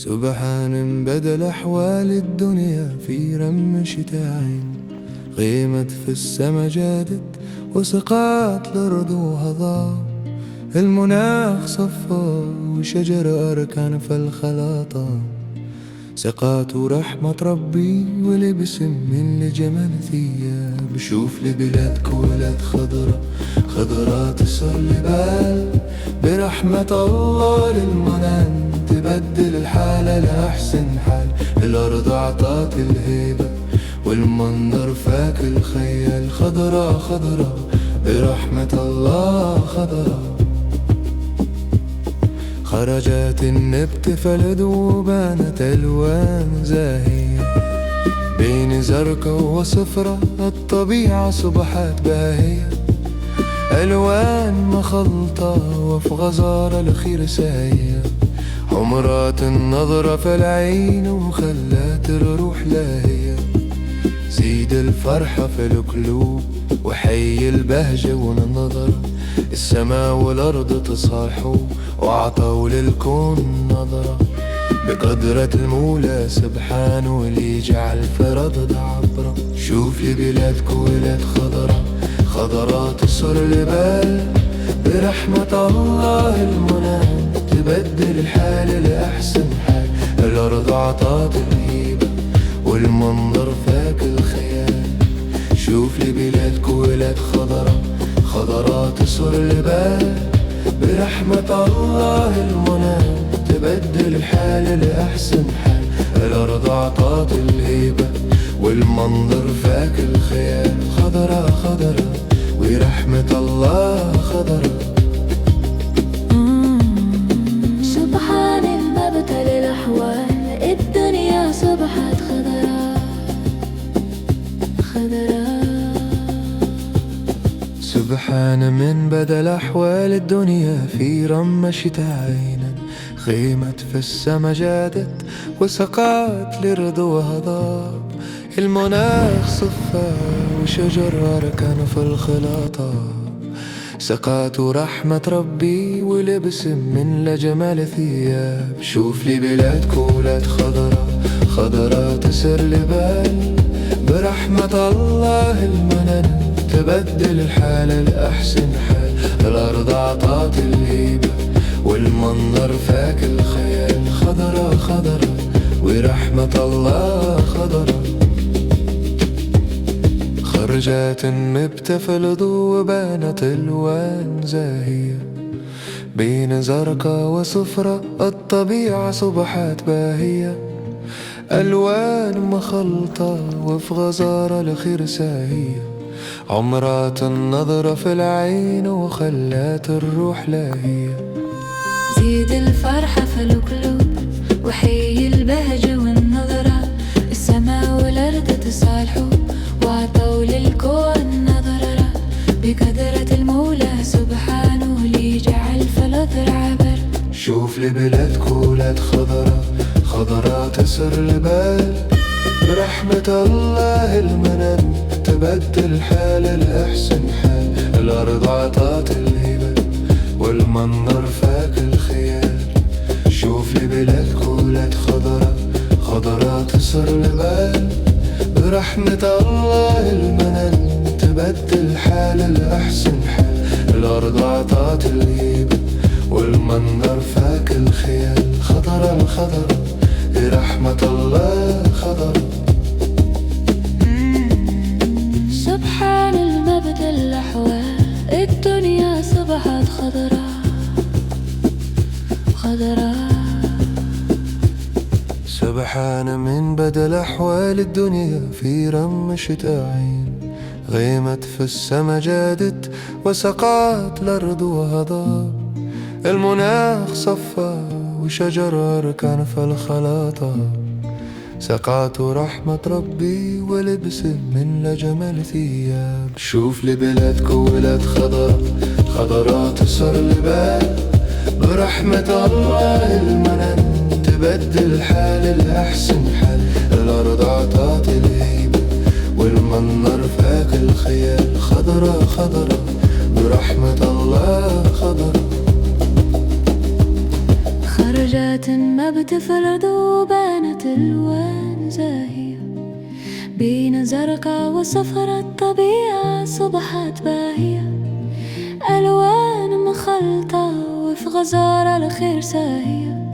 سبحان بدل أحوال الدنيا في رمشة عين. غيمت في السما جادت وسقات الأرض وهضاب. المناخ صفى وشجر أركان في الخلاطة. سقات رحمة ربي ولبس من لجمال ثياب. شوف لبلادك ولاد خضرة خضرة تسر البال. برحمة الله للمنان تبدل الحالة لأحسن حال. الأرض عطات الهيبة والمنظر فاك الخيال. خضرة خضرة برحمة الله خضرة. خرجت النبت فلد وبانت ألوان زاهية. بين زرقا وصفرة الطبيعة صبحت باهية. ألوان مخلطة وفي غزارة الخير ساهية. حمرات النظرة في العين وخلات الروح لاهية. زيد الفرحة في القلوب وحي البهجة والنظر. السماء والأرض تصاحوا وعطوا للكون نظرة. بقدرة المولى سبحانه اللي جعل فرض عبرة. شوف لبلادك ولاد خضرة خضرة تسر البال. برحمة الله المنان تبدل الحال لأحسن حال. الأرض عطات الهيبة والمنظر فاك الخيال. شوف لبلادك ولاد خضرة خضرة تسر البال. برحمة الله المنان تبدل الحال لأحسن حال. الأرض عطات الهيبة والمنظر فاك الخيال. خضرة خضرة ورحمة الله خضرة. سبحان المبتل الأحوال الدنيا صبحت خضرة خضرة. سبحان من بدل أحوال الدنيا في رمشة عين. غيمت في السما جادت وسقات الأرض وهضاب. المناخ صفى وشجر أركان في الخلاطة. سقات رحمة ربي ولبس من لجمال ثياب. شوف لي بلادك ولاد خضرة خضرة تسر البال. برحمة الله المنان تبدل الحال لأحسن حال. الأرض عطات الهيبة والمنظر فاك الخيال. خضرة خضرة ورحمة الله خضرة. خرجت النبت في الضوء وبانت ألوان زاهية. بين زرقا وصفرة الطبيعة صبحت باهية. ألوان مخلطة وفي غزارة الخير ساهية. عمرات النظرة في العين وخلات الروح لاهية. زيد الفرحة في القلوب وحي البهجة والنظرة. السماء والأرض تصالحوا وعطوا للكون نظرة. بقدرة المولى سبحانه اللي جعل فالأرض عبر. شوف لبلادك ولاد خضرة خضرة تسر البال. برحمة الله المنان تبدل الحال لأحسن حال. الأرض عطات الهبة والمنظر فاك الخيال. شوف لبلادك ولاد خضرة خضرة تسر البال. برحمة الله المنان تبدل الحال لأحسن حال. الأرض عطات الهبة والمنظر فاك الخيال. خضرة الخضرة برحمة الله خضرة. سبحان المبدل الأحوال الدنيا صبحت خضرة خضرة. سبحان من بدل أحوال الدنيا في رمشة عين. غيمت في السما جادت وسقات الأرض وهضاب. المناخ صفى وشجر أركان في الخلاطة. سقات رحمة ربي ولبس من لجمال ثياب. شوف لبلادك ولاد خضرة خضرة تسر البال. برحمة الله المنان تبدل الحال لأحسن حال. الأرض عطات الهيبة والمنظر فاك الخيال. خضرة خضرة برحمة الله خضرة. خرجات ما بتفرض وبانت الوان زاهية، بين زرقاء وصفرا الطبيعة صبحت باهية. ألوان مخلطة وفي غزارة الخير ساهية،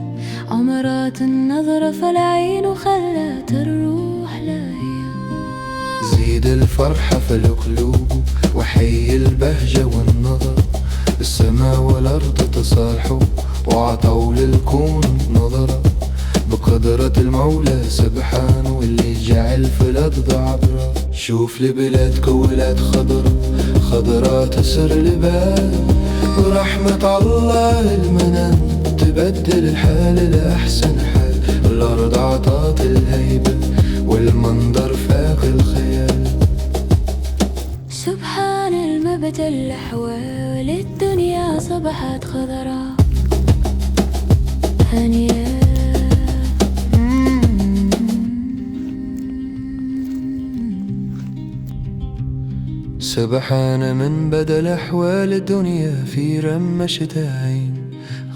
عمرات النظرة في العين وخلت الروح لاهية. زيد الفرحة في القلوب وحي البهجة والنظر، السماء والأرض تصالحوا وعطوا للكون نظرة، بقدرة المولى سبحانه واللي جعل في الأرض عبرة. شوف لبلادك ولاد خضرة، خضرة تسر البال، ورحمة الله المنن تبدل الحال لأحسن حال. الأرض عطات الهيبة والمنظر فاق الخيال. سبحان المبدل الأحوال، الدنيا صبحت خضراء هانية. سبحان من بدا الأحوال، الدنيا في رمشة عين،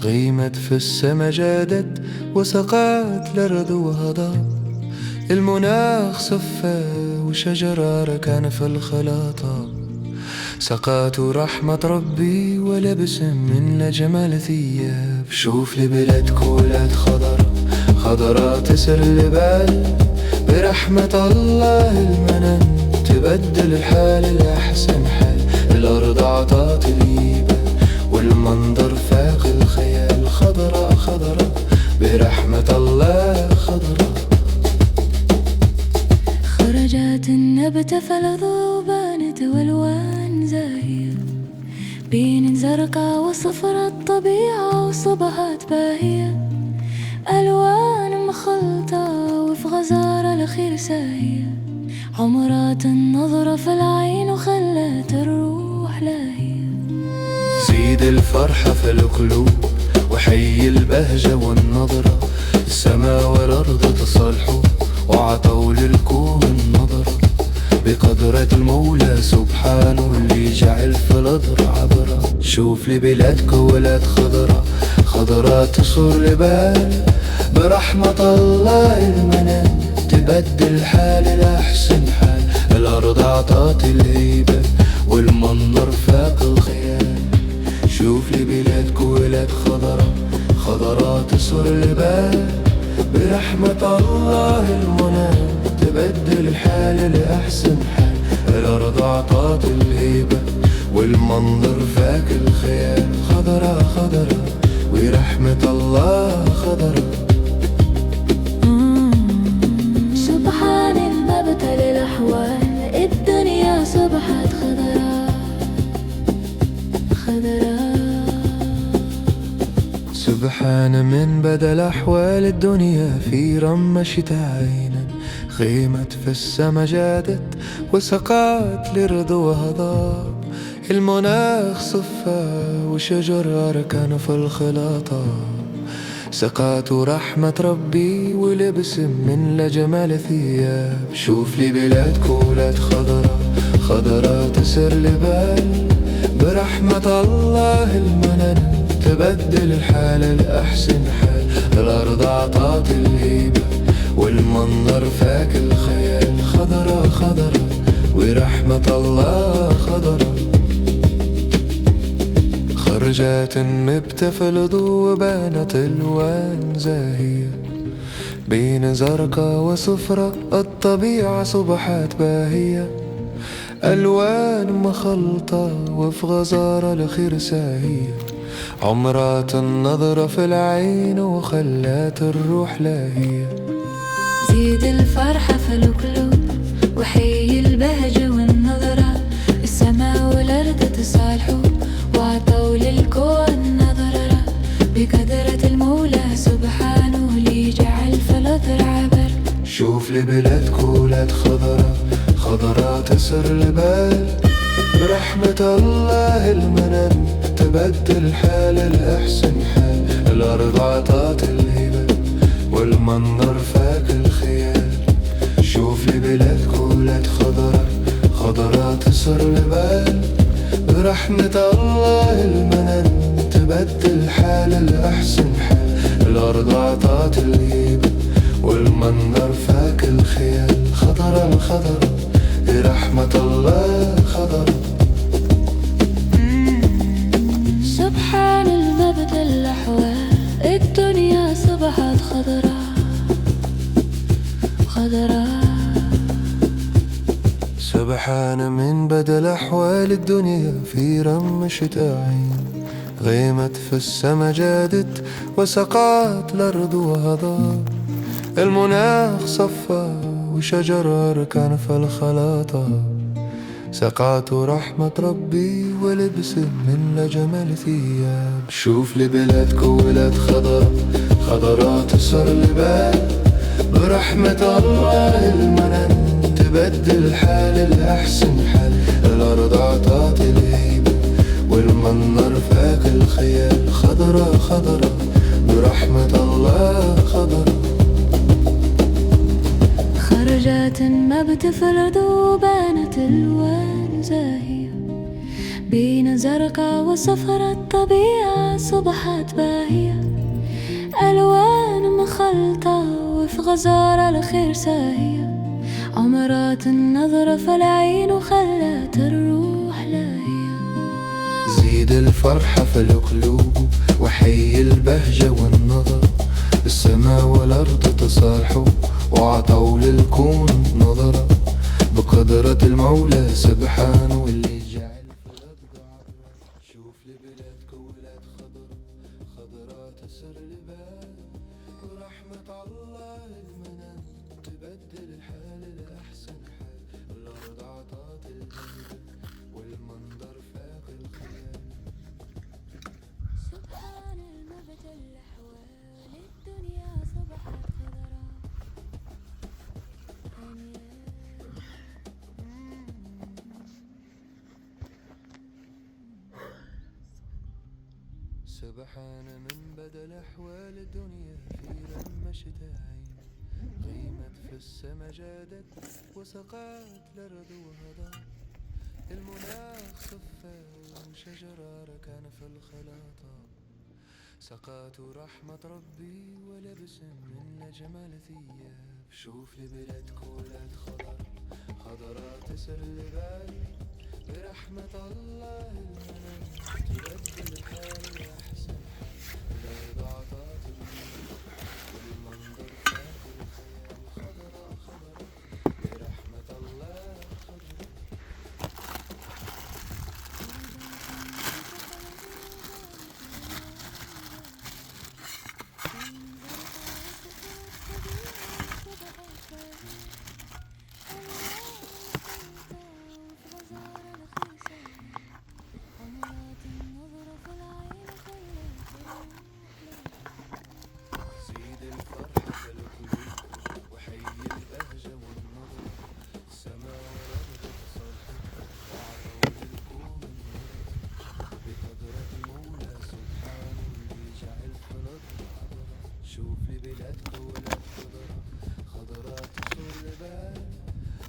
غيمت في السما جادت وسقات الأرض وهضاب. المناخ صفى وشجرة ركان في الخلاطة، سقات رحمة ربي ولبس من لجمال ثياب. شوف لبلادك ولاد خضرة، خضرة تسر البال، برحمة الله المنن تبدل الحال لأحسن حال. الأرض عطات الهيبة والمنظر فاق الخيال. خضرة خضرة برحمة الله خضرة. خرجات النبت فلظوا وبانت والوان زاهية، بين زرقاء وصفرا الطبيعة وصبحت باهية. ألوان مخلطة وفي غزارة الخير ساهية، عمرات النظرة في العين وخلت الروح لاهية. زيد الفرحة في القلوب وحي البهجة والنظرة، السماء والأرض تصالحوا وعطوا للكون نظرة، بقدرة المولى سبحانه اللي جعل في الأرض عبرة. شوف لبلادك ولاد خضرة، خضرة تصر البال، برحمة الله المنن تبدل الحال لأحسن حال. الأرض عطات الهيبة والمنظر فاق الخيال. شوف لبلادك ولاد خضرة، خضرة تصر البال، برحمة الله المنن تبدل الحال لأحسن حال. الأرض عطات الهيبة والمنظر فاق الخيال. خضرة خضرة ورحمة الله خضرة. سبحان المبتل الأحوال، الدنيا صبحت خضراء خضراء. سبحان من بدا الأحوال، الدنيا في رمشة عين، غيمت في السما جادت وسقات الأرض وهضاب. المناخ صفى وشجر ركان في الخلاطة، سقات رحمة ربي ولبس من لجمال ثياب. شوف لبلادك ولاد خضرة، خضرة تسر البال، برحمة الله المنن تبدل الحال لأحسن حال. الأرض عطات الهيبة والمنظر فاك الخيال. خضرة خضرة ورحمة الله خضرة. خرجات النبتة في الضوء وبانت ألوان زاهية، بين زرقاء وصفرة الطبيعة صبحت باهية. ألوان مخلطة وفي غزارة الخير ساهية، عمرات النظرة في العين وخلات الروح لاهية. زيد الفرحة في القلوب وحي البهجة والنظرة، السماء والأرض تصالحوا وعطوا للكون نظرة، بقدرة المولى سبحانه اللي جعل في الأرض عبر. شوف لبلادك ولاد خضرة، خضرة تسر البال، برحمة الله المنن تبدل الحال لأحسن حال. الأرض عطات الهبة والمنظر فاك الخيال. شوف لبلادك ولاد خضرة، خضرة تسر البال، برحمة الله المنن تبدل الحال لأحسن حال. الأرض عطات الهيبة والمنظر فاك الخيال. خضرة الخضرة رحمة الله خضرة. سبحان المبدأ الأحوال الدنيا صبحت خضرة خضرة. سبحان من بدل أحوال الدنيا في رمشة عين. غيمت في السما جادت وسقات الأرض وهضاب. المناخ صفى وشجر أركان في الخلاطة. سقات رحمة ربي ولبس من لجمال ثياب. شوف لبلادك ولاد خضرة خضرة تسر البال. برحمة الله المنن تبدل الحال الأحسن حال. الأرض عطات الهيبة والمنظر فاك الخيال. خضرة خضرة برحمة الله خضرة. خرجت النبت في الأرض وبانت الوان زاهية بين زرقاء وصفرة. الطبيعة صبحت باهية ألوان مخلطة وفي غزارة الخير ساهية. عمرات النظرة في العين وخلت الروح لاهية. زيد الفرحة في القلوب وحي البهجة والنظر. السماء والأرض تصالحوا وعطوا للكون نظرة. بقدرة المولى سبحانه واللي جعل في الأرض عبرة. شوف لبلادك ولاد خضرة خضرة تسر البال. ورحمة الله المنن تبدل الحال الأحسن حال. الأرض عطات الهيبة والمنظر فاق الخيال. سبحان المبدأ الأحوال الدنيا صبحت خضرة. سبحان من بدل أحوال الدنيا في رمشة عين. غيمت في السما جادت وسقات الأرض وهضاب. المناخ صفى وشجرة ركان في الخلاطة. سقات رحمة ربي ولبس من جمال ثياب. شوف لبلادك ولاد خضر خضرة تسر البال. برحمة الله المنن تبدل الحال الأحسن حال. الأرض عطات الهيبة والمنظر فاق الخيال. خضرة خضرة برحمة الله خضرة. زيد الفرحة في القلوب وحي البهجة والنظر. السماء والأرض تصالحوا وعطوا للكون النظر. بقدرة المولى سبحانه اللي جعل في الأرض عبرة. شوف لبلادك ولاد خضرة خضرة تسر البال.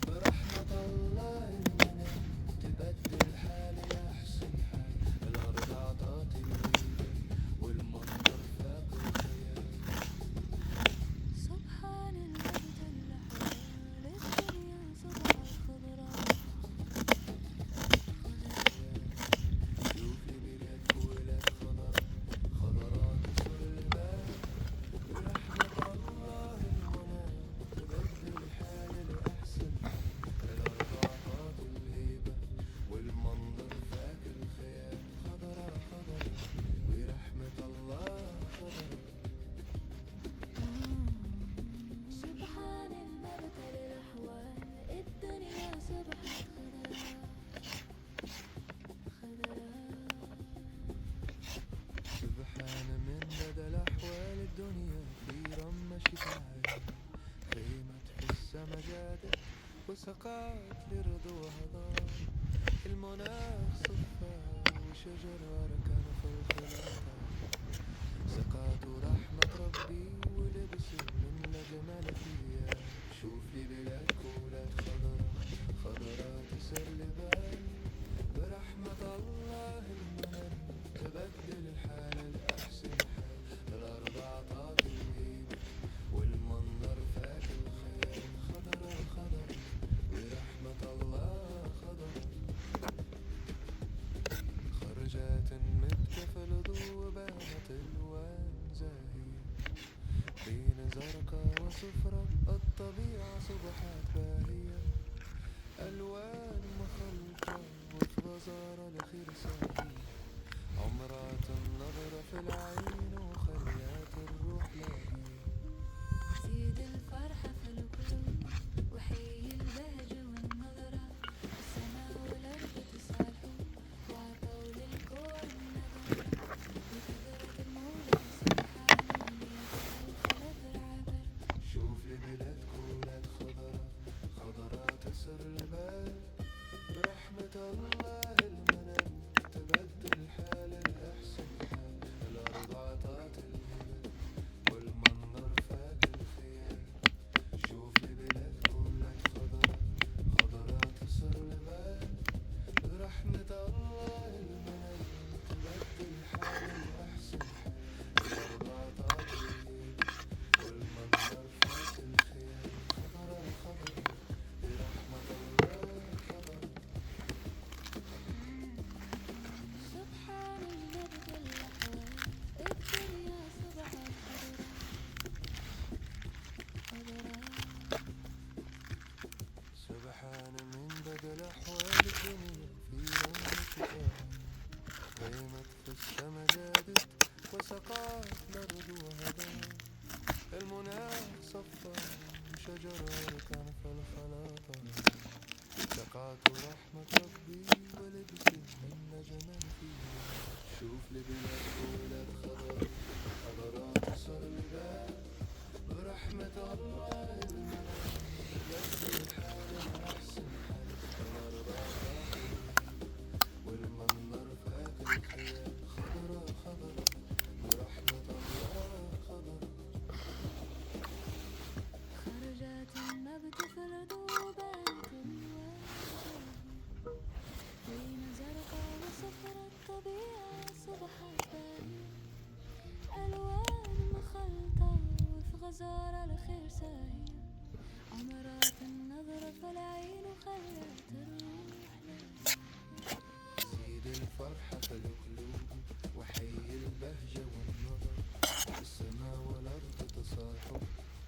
برحمة الله المنن تبدل الحال الأحسن حال. الأرض عطات الهيبة والمنظر فاق الخيال. سبحان المبدأ الأحوال الدنيا صبحت خضرة. شوف لبلادك ولاد خضرة خضرة تسر البال. برحمة الله المنن تبدل الحال الأحسن حال. الأرض عطات الهيبة والمنظر فاك الخيال. خضرة خضرة ورحمة الله خضرة. سبحان المبدأ الأحوال الدنيا صبحت خضرة خضرة. سبحان من بدل أحوال الدنيا في رمشة عين. غيمت في السما جادت وسقات الأرض وهضاب. المناخ صفى وشجر أركان في الخلاطة. سقات رحمة ربي ولبس من لجمال ثياب. شوف لبلادك ولاد خضرة خضرة تسر البال. برحمة الله المنن تبدل الحال الأحسن حال. الأرض عطات صبحت باهية، ألوان مخلطة وفي غزارة الخير ساهية، عمرات النظرة في العين وخلات الروح لاهية. زيد الفرحة في القلوب وحي البهجة والنظرة، السماء والأرض تصالحوا وعطوا للكون نظرة، بقدرة المولى سبحانه اللي جعل الخلق عبر. شوف لبلاد كولات خضرة خضرة تسر البال، برحمة الله المنن تبدل حال الأحسن حال، الأرض عطات الهبل والمنظر فات الخيال. شوف لبلاد كولات خضرة خضرة تسر البال، برحمة الله المنن تبدل حال الأحسن حال، الأرض عطات الهبل والمنظر فات الخيال. خضرة خضرة برحمة الله خضرة. سبحان النبت الأحوال، الدنيا صبحت خضرا خضرا. سبحان من بدل أحوال الدنيا في لمة شتاء، قيمت في السما زادت وسقات الأرض وهدى، المناخ صفى وشجرة كان في الخلاطة، سقات رحمة ربي ولبس من جمال فيها. شوف لبلاد ولاد خضر خضرات صار البال، برحمة الله المنن يبدل الحال الأحسن حال، الأرض عطاها والمنظر فات الخيال. خضرة خضرة برحمة الله خضرة. خرجت النبت في الذوبان الوان زاهية، بين زرقاء وصفر الطبيعة صبحت باهية، ألوان مخلطة وفي غزارة الخير ساهية، عمرات النظرة في العين وخلت الروح لاهية. زيد الفرحة في القلوب وحي البهجة والنظر، السماء والأرض تصالحوا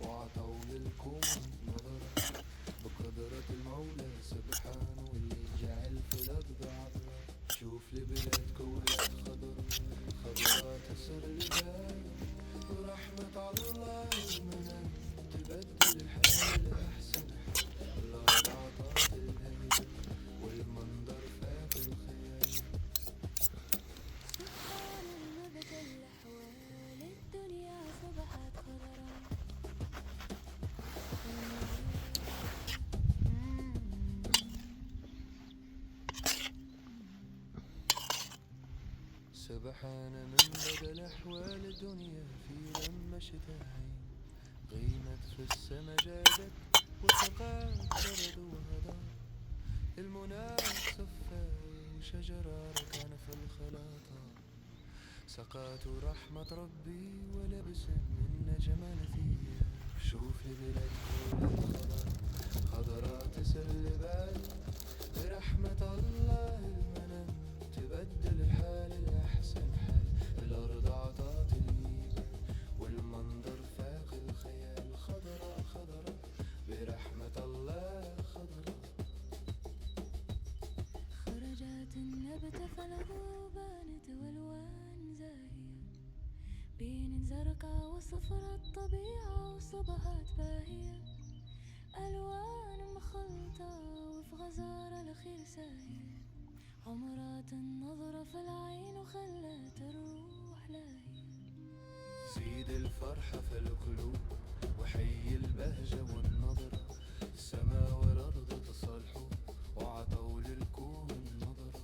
وعطوا للكون نظرة، بقدرة المولى سبحانه اللي جعل في الأرض عبرة. شوف لبلاد كولات خضر خضرة تسر البال، ورحمة الله المنن تبدل الحال الأحسن حال، الأرض عطات الهبل والمنظر فات الخيال. سبحان النبت الأحوال، الدنيا صبحت خضرا. سبحان من بدل أحوال الدنيا في لمة شتاء، غيمت في السما جادت وسقات برد وهدى، المناخ صفى وشجرة كان في الخلاطة، سقات رحمة ربي ولبس من جمال فيها. شوف لبلاد كولات خضر خضرة تسر البال، برحمة الله المنن تبدل الحال الأحسن حال، الأرض عطات الهيبة والمنظر فاق الخيال. خضرة خضرة برحمة الله خضرة. خرجت النبت فالذوبانت والوان زاهية، بين زرقاء وصفر الطبيعة وصبحت باهية، ألوان مخلطة وفي غزارة الخير ساهية، عمرات النظرة في العين وخلت الروح لاهية. زيد الفرحة في القلوب وحي البهجة والنظرة، السماء والأرض تصالحوا وعطوا للكون نظرة،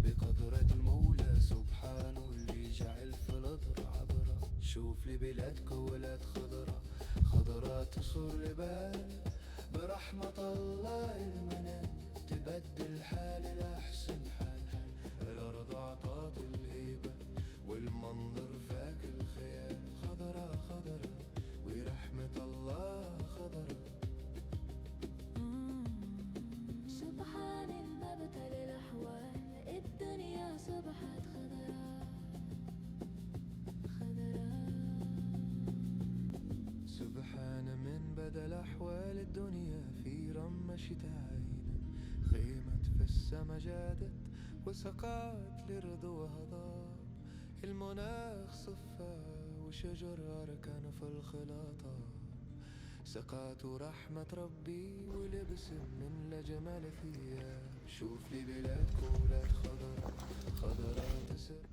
بقدرة المولى سبحانه اللي جعل في الأرض عبرة. شوف لبلاد كولات خضرة خضرة تصر البال، برحمة الله المنن تبدل حال الأحسن حال، الأرض عطات الهيبة والمنظر فاك الخيال. خضرة خضرة ورحمة الله خضرة. سبحان المبتل الأحوال، الدنيا صبحت خضرا خضرا. سبحان من بدل أحوال الدنيا في رمة شتاعين، خيمة في السما جادت وسقات لرض وهضاب. المناخ صفى وشجر أركان في الخلاطة، سقات رحمة ربي ولبس من لجمال ثياب. شوف لي بلاد كولات خضرا خضرا تسر